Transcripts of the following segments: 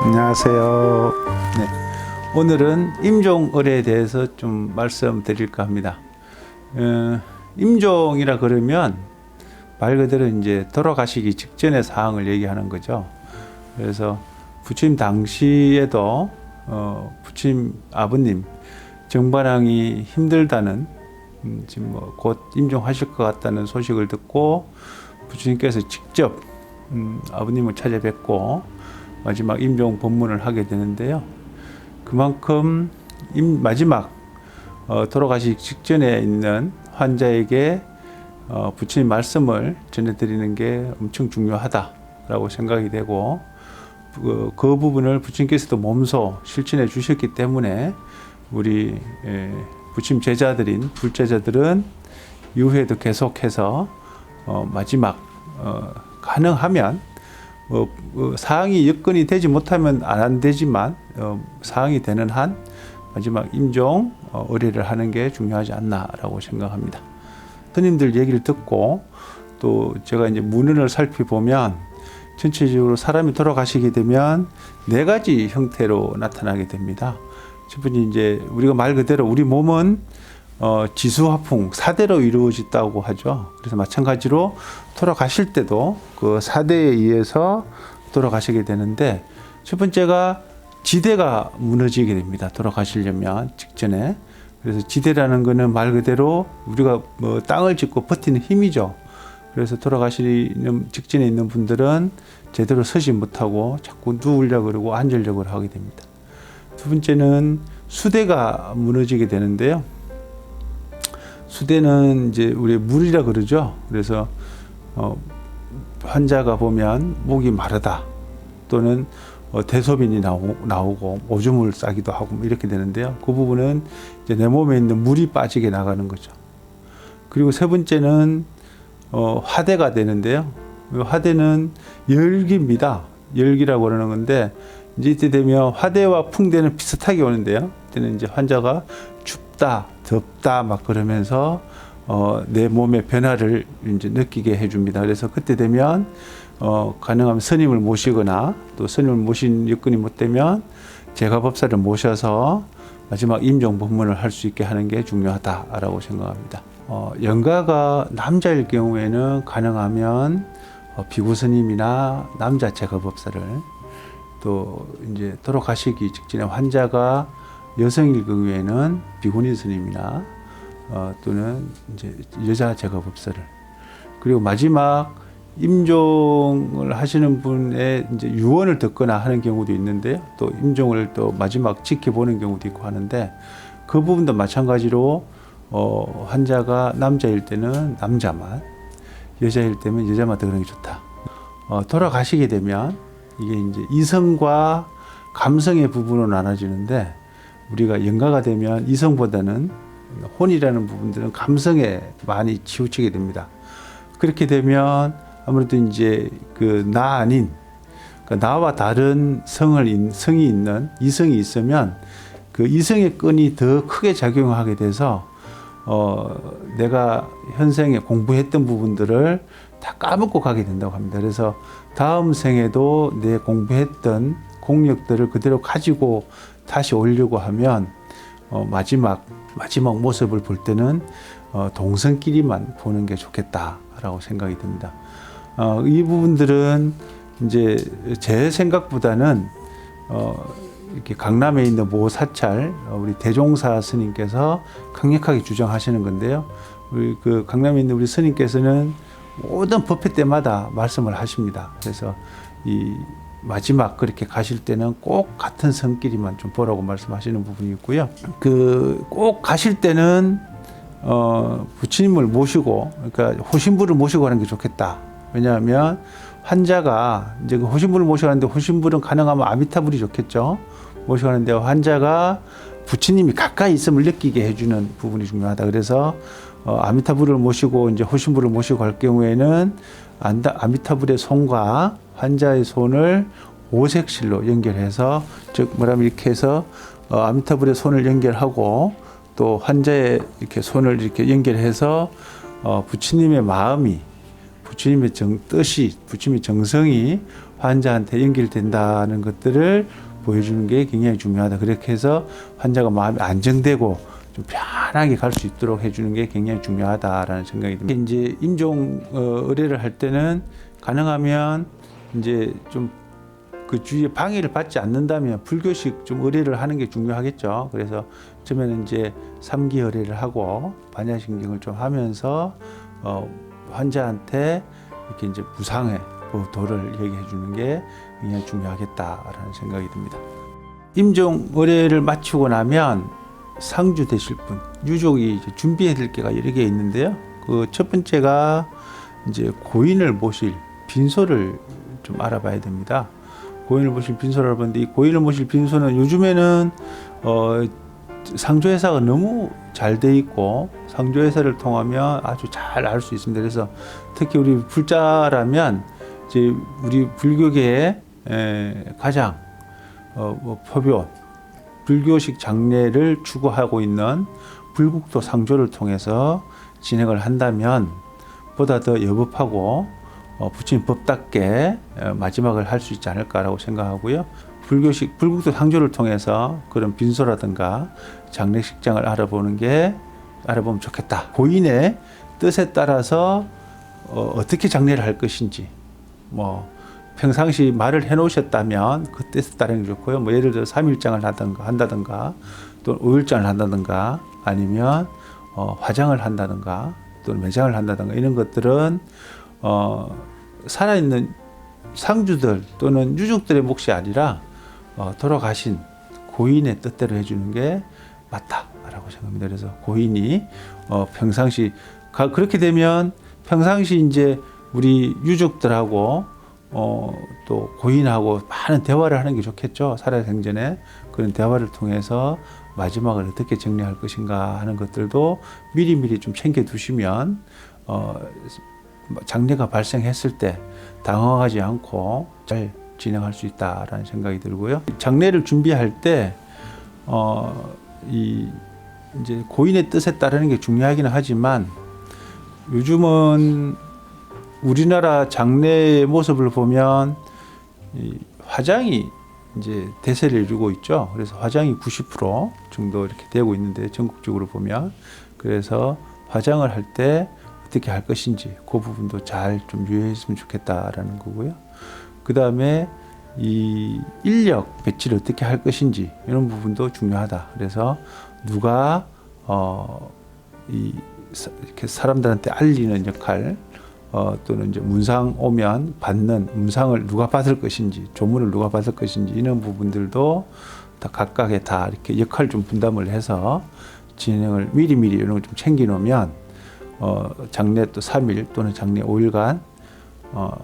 안녕하세요. 네, 오늘은 임종을에 대해서 좀 말씀드릴까 합니다. 임종이라 그러면 말 그대로 이제 돌아가시기 직전의 상황을 얘기하는 거죠. 그래서 부처님 당시에도 부처님 아버님 정반왕이 힘들다는 지금 뭐 곧 임종하실 것 같다는 소식을 듣고 부처님께서 직접 아버님을 찾아뵙고 마지막 임종 법문을 하게 되는데요. 그만큼 마지막 돌아가시기 직전에 있는 환자에게 부처님 말씀을 전해드리는 게 엄청 중요하다라고 생각이 되고 그 부분을 부처님께서도 몸소 실천해 주셨기 때문에 우리 부처님 제자들인 불제자들은 이후에도 계속해서 마지막 가능하면 사항이 여건이 되지 못하면 안 되지만 사항이 되는 한 마지막 임종 의례를 하는 게 중요하지 않나라고 생각합니다. 스님들 얘기를 듣고 또 제가 이제 문헌을 살펴보면 전체적으로 사람이 돌아가시게 되면 4가지 형태로 나타나게 됩니다. 첫 번째 이제 우리가 말 그대로 우리 몸은 지수화풍 4대로 이루어졌다고 하죠. 그래서 마찬가지로 돌아가실 때도 그 4대에 의해서 돌아가시게 되는데 첫 번째가 지대가 무너지게 됩니다. 돌아가시려면 직전에. 그래서 지대라는 거는 말 그대로 우리가 뭐 땅을 짚고 버티는 힘이죠. 그래서 돌아가시는 직전에 있는 분들은 제대로 서지 못하고 자꾸 누우려고 그러고 앉으려고 하게 됩니다. 두 번째는 수대가 무너지게 되는데요. 수대는 이제 우리 물이라 그러죠. 그래서 환자가 보면 목이 마르다 또는 대소변이 나오고 오줌을 싸기도 하고 이렇게 되는데요. 그 부분은 이제 내 몸에 있는 물이 빠지게 나가는 거죠. 그리고 세 번째는 화대가 되는데요. 화대는 열기입니다. 열기라고 그러는 건데 이제 이때 되면 화대와 풍대는 비슷하게 오는데요. 이때는 이제 환자가 춥다, 덥다 막 그러면서 내 몸의 변화를 이제 느끼게 해줍니다. 그래서 그때 되면 가능하면 스님을 모시거나 또 스님을 모신 여건이 못 되면 제가법사를 모셔서 마지막 임종 법문을 할 수 있게 하는 게 중요하다라고 생각합니다. 영가가 남자일 경우에는 가능하면 비구 스님이나 남자 제가법사를 또 이제 돌아가시기 직전에 환자가 여성일 경우에는 비구니 스님이나 또는 이제 여자 제가법사를 그리고 마지막 임종을 하시는 분의 이제 유언을 듣거나 하는 경우도 있는데요. 또 임종을 또 마지막 지켜보는 경우도 있고 하는데 그 부분도 마찬가지로 환자가 남자일 때는 남자만, 여자일 때면 여자만 더 그런 게 좋다. 돌아가시게 되면 이게 이제 이성과 감성의 부분으로 나눠지는데 우리가 영가가 되면 이성보다는 혼이라는 부분들은 감성에 많이 치우치게 됩니다. 그렇게 되면 아무래도 이제 그 나 아닌 그러니까 나와 다른 성이 있는 이성이 있으면 그 이성의 끈이 더 크게 작용하게 돼서 내가 현생에 공부했던 부분들을 다 까먹고 가게 된다고 합니다. 그래서 다음 생에도 내 공부했던 공력들을 그대로 가지고 다시 오려고 하면 마지막 모습을 볼 때는 동성끼리만 보는 게 좋겠다라고 생각이 듭니다. 이 부분들은 이제 제 생각보다는 이렇게 강남에 있는 모사찰 우리 대종사 스님께서 강력하게 주장하시는 건데요. 우리 그 강남에 있는 우리 스님께서는 모든 법회 때마다 말씀을 하십니다. 그래서 이 마지막 그렇게 가실 때는 꼭 같은 성끼리만 좀 보라고 말씀하시는 부분이 있고요. 그 꼭 가실 때는 부처님을 모시고 그러니까 호신부를 모시고 가는 게 좋겠다. 왜냐하면 환자가 이제 그 호신부를 모시고 가는데 호신부는 가능하면 아미타불이 좋겠죠. 모시고 가는데 환자가 부처님이 가까이 있음을 느끼게 해주는 부분이 중요하다. 그래서 아미타불을 모시고 이제 호신부를 모시고 갈 경우에는 아미타불의 손과 환자의 손을 오색실로 연결해서 즉 뭐라면 이렇게 해서 아미타불의 손을 연결하고 또 환자의 이렇게 손을 이렇게 연결해서 부처님의 마음이, 부처님의 뜻이, 부처님의 정성이 환자한테 연결된다는 것들을 보여주는 게 굉장히 중요하다. 그렇게 해서 환자가 마음이 안정되고 좀 편하게 갈 수 있도록 해주는 게 굉장히 중요하다라는 생각이 듭니다. 이제 임종 의뢰를 할 때는 가능하면 이제 좀 그 주위에 방해를 받지 않는다면 불교식 좀 의뢰를 하는 게 중요하겠죠. 그래서 처음에는 이제 3기 의뢰를 하고 반야신경을 좀 하면서 환자한테 이렇게 이제 무상의 도를 얘기해 주는 게 굉장히 중요하겠다라는 생각이 듭니다. 임종 의뢰를 마치고 나면 상주 되실 분, 유족이 이제 준비해야 될 게가 여러 개 있는데요. 그 첫 번째가 이제 고인을 모실 빈소를 좀 알아봐야 됩니다. 고인을 모실 빈소를 알아봤는데, 이 고인을 모실 빈소는 요즘에는 상조회사가 너무 잘 돼 있고 상조회사를 통하면 아주 잘 알 수 있습니다. 그래서 특히 우리 불자라면 이제 우리 불교계에 가장 포교 불교식 장례를 추구하고 있는 불국토 상조를 통해서 진행을 한다면 보다 더 여법하고 부처님 법답게 마지막을 할 수 있지 않을까라고 생각하고요. 불교식 불국토 상조를 통해서 그런 빈소라든가 장례식장을 알아보면 좋겠다. 고인의 뜻에 따라서 어떻게 장례를 할 것인지, 뭐 평상시 말을 해놓으셨다면 그 뜻에 따르는 게 좋고요. 뭐 예를 들어 3일장을 한다든가 또 5일장을 한다든가 아니면 화장을 한다든가 또는 매장을 한다든가 이런 것들은 살아있는 상주들 또는 유족들의 몫이 아니라 돌아가신 고인의 뜻대로 해주는 게 맞다라고 생각합니다. 그래서 고인이 평상시 그렇게 되면 평상시 이제 우리 유족들하고 또 고인하고 많은 대화를 하는 게 좋겠죠. 살아생전에 그런 대화를 통해서 마지막을 어떻게 정리할 것인가 하는 것들도 미리미리 좀 챙겨두시면 장례가 발생했을 때 당황하지 않고 잘 진행할 수 있다라는 생각이 들고요. 장례를 준비할 때 이제 고인의 뜻에 따르는 게 중요하기는 하지만 요즘은 우리나라 장례의 모습을 보면 화장이 이제 대세를 이루고 있죠. 그래서 화장이 90% 정도 이렇게 되고 있는데 전국적으로 보면, 그래서 화장을 할 때 어떻게 할 것인지 그 부분도 잘 좀 유의했으면 좋겠다라는 거고요. 그 다음에 이 인력 배치를 어떻게 할 것인지 이런 부분도 중요하다. 그래서 누가 이렇게 사람들한테 알리는 역할, 또는 이제 문상 오면 받는 문상을 누가 받을 것인지, 조문을 누가 받을 것인지 이런 부분들도 다 각각의 다 이렇게 역할 좀 분담을 해서 진행을 미리미리 이런 걸 좀 챙겨 놓으면 장례 또 3일 또는 장례 5일간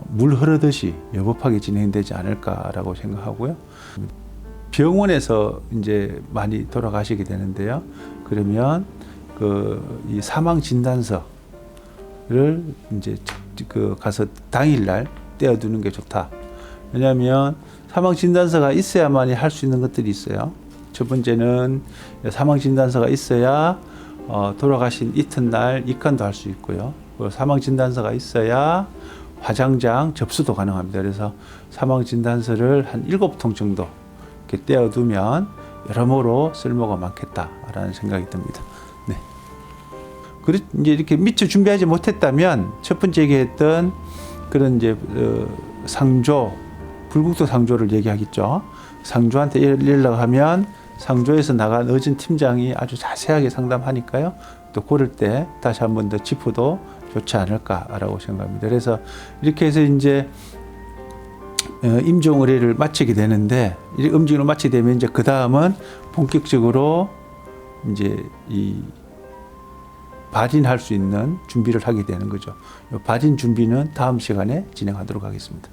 물 흐르듯이 여법하게 진행되지 않을까라고 생각하고요. 병원에서 이제 많이 돌아가시게 되는데요. 그러면 이 사망 진단서를 이제 가서 당일날 떼어두는 게 좋다. 왜냐하면 사망 진단서가 있어야만이 할 수 있는 것들이 있어요. 첫 번째는 사망 진단서가 있어야 돌아가신 이튿날 입간도 할 수 있고요. 그리고 사망 진단서가 있어야 화장장 접수도 가능합니다. 그래서 사망 진단서를 한 7통 정도 이렇게 떼어두면 여러모로 쓸모가 많겠다라는 생각이 듭니다. 네. 이제 이렇게 미처 준비하지 못했다면 첫 번째 얘기했던 그런 이제 상조, 불국토 상조를 얘기하겠죠. 상조한테 연락하면 상조에서 나간 어진 팀장이 아주 자세하게 상담하니까요. 또 그럴 때 다시 한 번 더 짚어도 좋지 않을까라고 생각합니다. 그래서 이렇게 해서 이제 임종 의뢰를 마치게 되는데, 임종을 마치게 되면 이제 그 다음은 본격적으로 이제 이 발인할 수 있는 준비를 하게 되는 거죠. 발인 준비는 다음 시간에 진행하도록 하겠습니다.